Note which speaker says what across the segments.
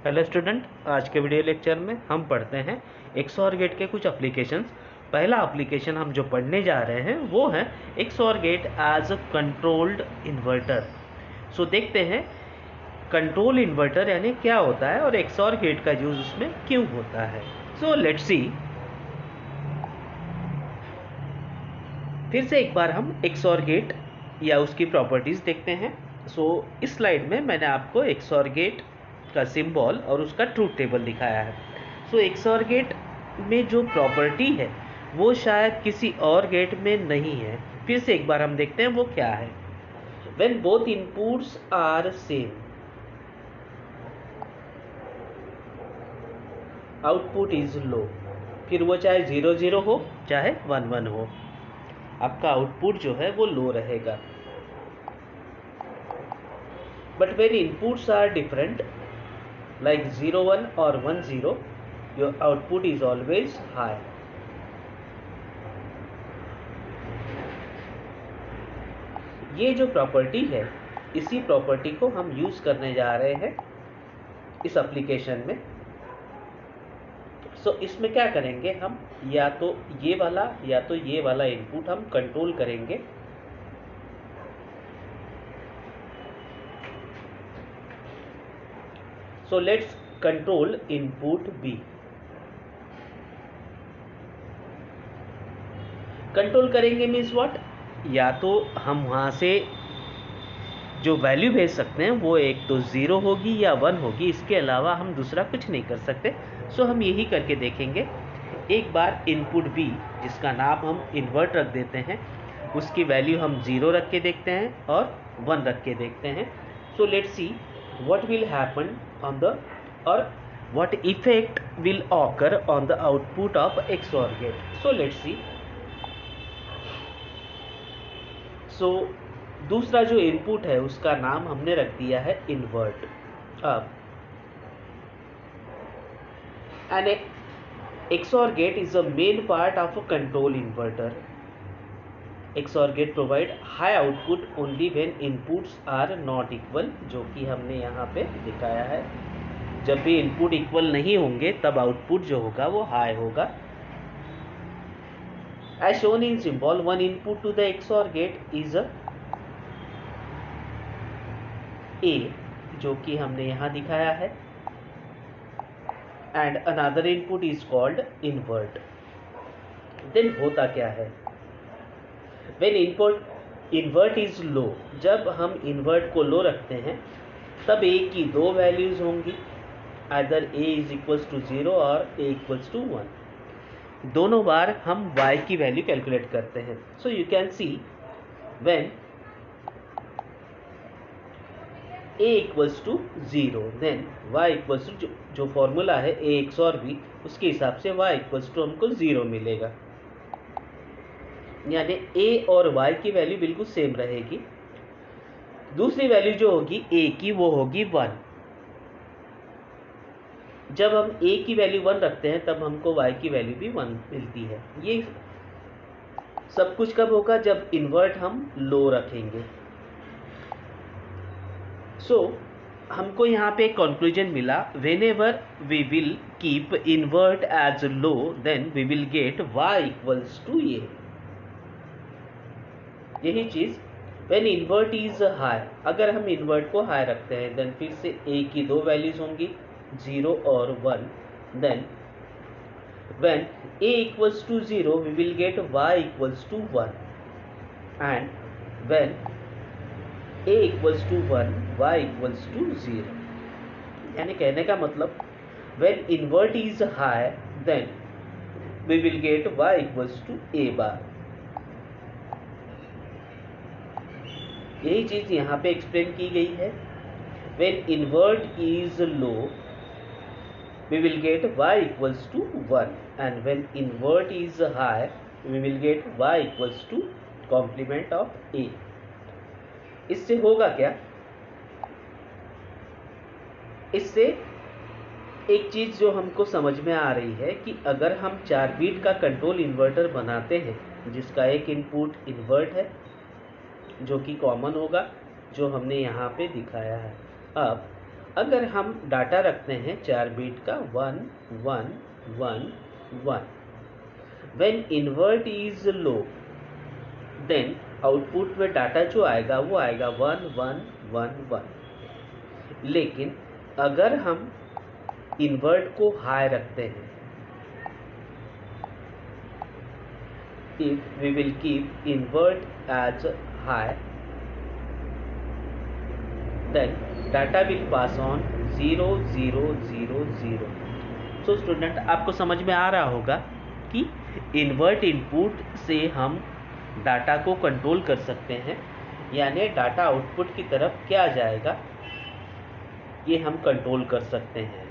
Speaker 1: Hello student, आज के video lecture में हम पढ़ते हैं XOR गेट के कुछ एप्लीकेशंस। पहला एप्लीकेशन हम जो पढ़ने जा रहे हैं वो है XOR gate as a controlled inverter. So देखते हैं कंट्रोल इन्वर्टर यानी क्या होता है और XOR गेट का यूज उसमें क्यों होता है। सो लेट्स सी। फिर से एक बार हम XOR गेट या उसकी प्रॉपर्टीज़ देखते हैं। सो इस स्लाइड में मैंने आपको XOR गेट का सिंबल और उसका ट्रूथ टेबल दिखाया है। सो XOR गेट में जो प्रॉपर्टी है वो शायद किसी और गेट में नहीं है। फिर से एक बार हम देखते हैं वो क्या है। When both inputs are same, output is low. फिर वो चाहे 0 0 हो चाहे 1 1 हो, आपका आउटपुट जो है वो लो रहेगा। But when inputs are different, like 0 1 or 1 0, your output is always high. ये जो प्रॉपर्टी है, इसी प्रॉपर्टी को हम यूज करने जा रहे हैं इस एप्लीकेशन में। सो इसमें क्या करेंगे हम, या तो ये वाला इनपुट हम कंट्रोल करेंगे। So let's control input B. Control करेंगे मीन्स व्हाट, या तो हम वहाँ से जो वैल्यू भेज सकते हैं वो एक तो 0 होगी या 1 होगी, इसके अलावा हम दूसरा कुछ नहीं कर सकते। सो हम यही करके देखेंगे। एक बार इनपुट बी, जिसका नाम हम इन्वर्ट रख देते हैं, उसकी वैल्यू हम 0 रख के देखते हैं और 1 रख के देखते हैं। So let's see what will happen on the और what effect will occur on the output of XOR gate. So let's see. So दूसरा जो इनपुट है उसका नाम हमने रख दिया है इन्वर्ट। अब N XOR gate is a main part of a control inverter. XOR gate provide high output only when inputs are not equal, जो कि हमने यहाँ पे दिखाया है। जब भी इनपुट इक्वल नहीं होंगे तब आउटपुट जो होगा वो हाई होगा। As shown in symbol, one input to the XOR gate is A, जो कि हमने यहाँ दिखाया है, and another input is called invert. Then होता क्या है, when invert is low, जब हम invert को लो रखते हैं तब A की दो वैल्यूज होंगी, either A is equals to 0 और A equals to 1। दोनों बार हम Y की वैल्यू कैलकुलेट करते हैं। So you can see when A equals to 0, then Y equals to जो फॉर्मूला है A XOR B, उसके हिसाब से Y equals to हमको 0 मिलेगा, यानी A और Y की वैल्यू बिल्कुल सेम रहेगी। दूसरी वैल्यू जो होगी A की वो होगी 1। जब हम A की वैल्यू 1 रखते हैं तब हमको Y की वैल्यू भी 1 मिलती है। ये सब कुछ कब होगा, जब इन्वर्ट हम लो रखेंगे। सो हमको यहाँ पे एक कंक्लूजन मिला, whenever we will keep invert as low then we will get Y equals to A। यही चीज व्हेन इन्वर्ट इज हाई, अगर हम इन्वर्ट को हाई रखते हैं देन फिर से A की दो वैल्यूज होंगी 0 और 1। Then when A equals to 0 we will get Y equals to 1, and when A equals to 1 Y equals to 0। यानी कहने का मतलब when invert is high then we will get Y equals to A bar. यही चीज यहाँ पे explain की गई है। When invert is low we will get Y equals to 1, and when invert is high we will get Y equals to complement of A। इससे होगा क्या, इससे एक चीज जो हमको समझ में आ रही है कि अगर हम 4 बीट का कंट्रोल इन्वर्टर बनाते हैं जिसका एक इनपुट इन्वर्ट है जो कि कॉमन होगा, जो हमने यहाँ पे दिखाया है। अब अगर हम डाटा रखते हैं 4 बिट का 1 1 1 1, when invert is low then output में डाटा जो आएगा वो आएगा 1 1 1 1। लेकिन अगर हम इन्वर्ट को हाई रखते हैं, if we will keep invert as high, then data will pass on 0 0 0 0। So student, आपको समझ में आ रहा होगा कि इन्वर्ट इनपुट से हम डाटा को कंट्रोल कर सकते हैं, यानी डाटा आउटपुट की तरफ क्या जाएगा ये हम कंट्रोल कर सकते हैं।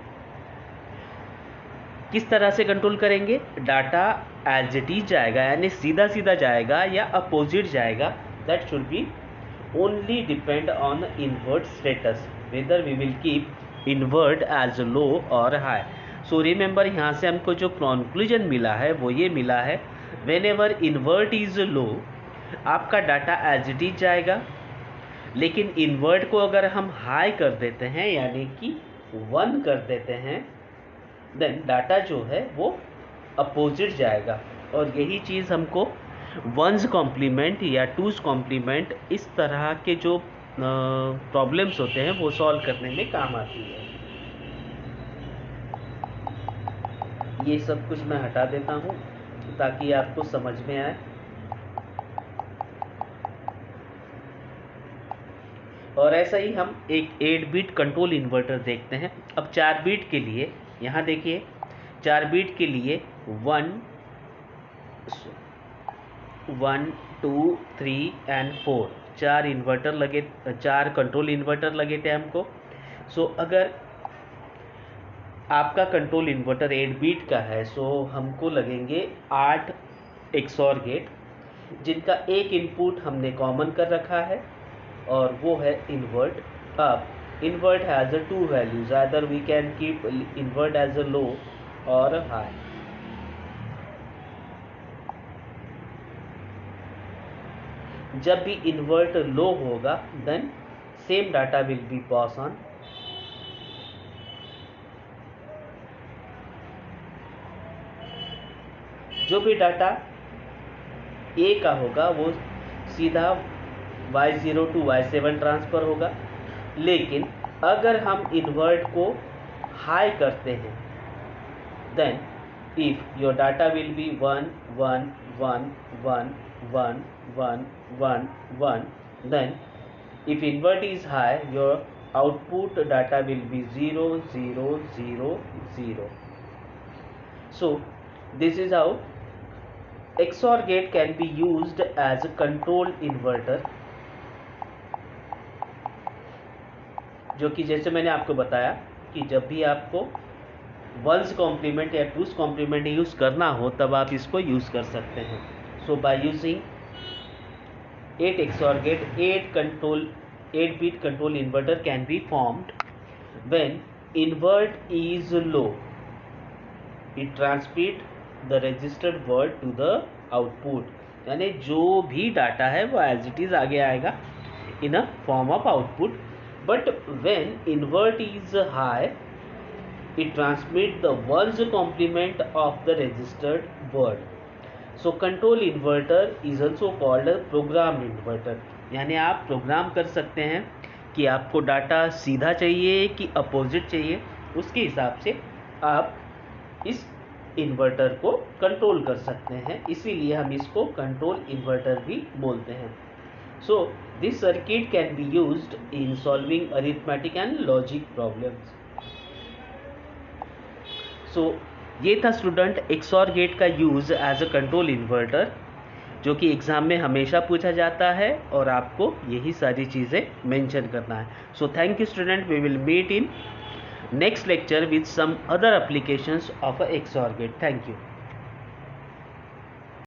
Speaker 1: किस तरह से कंट्रोल करेंगे? डाटा एज इट इज जाएगा, यानी सीधा सीधा जाएगा या अपोजिट जाएगा, that should be only depend on invert status, whether we will keep invert as low और हाई। सो रिमेंबर, यहाँ से हमको जो कंक्लूजन मिला है वो ये मिला है, वेन एवर इन्वर्ट इज लो आपका डाटा एज इट इज जाएगा, लेकिन इन्वर्ट को अगर हम हाई कर देते हैं यानी कि 1 कर देते हैं, देन डाटा जो है वो अपोजिट जाएगा। और यही चीज़ हमको 1's कॉम्प्लीमेंट या 2's कॉम्प्लीमेंट इस तरह के जो प्रॉब्लम्स होते हैं वो सॉल्व करने में काम आती है। ये सब कुछ मैं हटा देता हूँ ताकि आपको समझ में आए। और ऐसा ही हम एक 8 बिट कंट्रोल इन्वर्टर देखते हैं। अब 4 बिट के लिए यहाँ देखिए, 4 बिट के लिए 1 2 3 एंड 4 4 इन्वर्टर लगे, 4 कंट्रोल इन्वर्टर लगे थे हमको। सो अगर आपका कंट्रोल इन्वर्टर 8 बिट का है, सो हमको लगेंगे 8 XOR गेट, जिनका एक इनपुट हमने कॉमन कर रखा है और वो है इन्वर्ट। अब invert has a 2 values, either we can keep invert as a low or a high। जब भी invert low होगा then same data will be pass on। जो भी डाटा A का होगा वो सीधा Y0 to Y7 ट्रांसफ़र होगा, लेकिन अगर हम इन्वर्ट को हाई करते हैं then if your data will be 1 1 1 1 1 1 1 1, then if invert is high your output data will be 0 0 0 0। So this is how XOR gate can be used as a control inverter, जो कि जैसे मैंने आपको बताया कि जब भी आपको 1's कॉम्प्लीमेंट या 2's कॉम्प्लीमेंट यूज़ करना हो तब आप इसको यूज़ कर सकते हैं। सो by using 8 XOR gate, 8 bit control inverter can be formed when invert is low, it transmit the registered word to the output, यानी जो भी डाटा है वो एज इट इज़ आगे आएगा in a form of output, but when invert is high it transmit the 1's complement of the registered word। So control inverter is also called a program inverter, यानी आप programme कर सकते हैं कि आपको data सीधा चाहिए कि अपोजिट चाहिए, उसके हिसाब से आप इस इन्वर्टर को कंट्रोल कर सकते हैं, इसीलिए हम इसको कंट्रोल इन्वर्टर भी बोलते हैं। So this circuit can be used in solving arithmetic and logic problems। So ये था स्टूडेंट XOR गेट का use as a control inverter, जो कि एग्ज़ाम में हमेशा पूछा जाता है और आपको यही सारी चीज़ें मेंशन करना है। So thank you student, we will meet in next lecture with some other applications of a XOR gate। Thank you।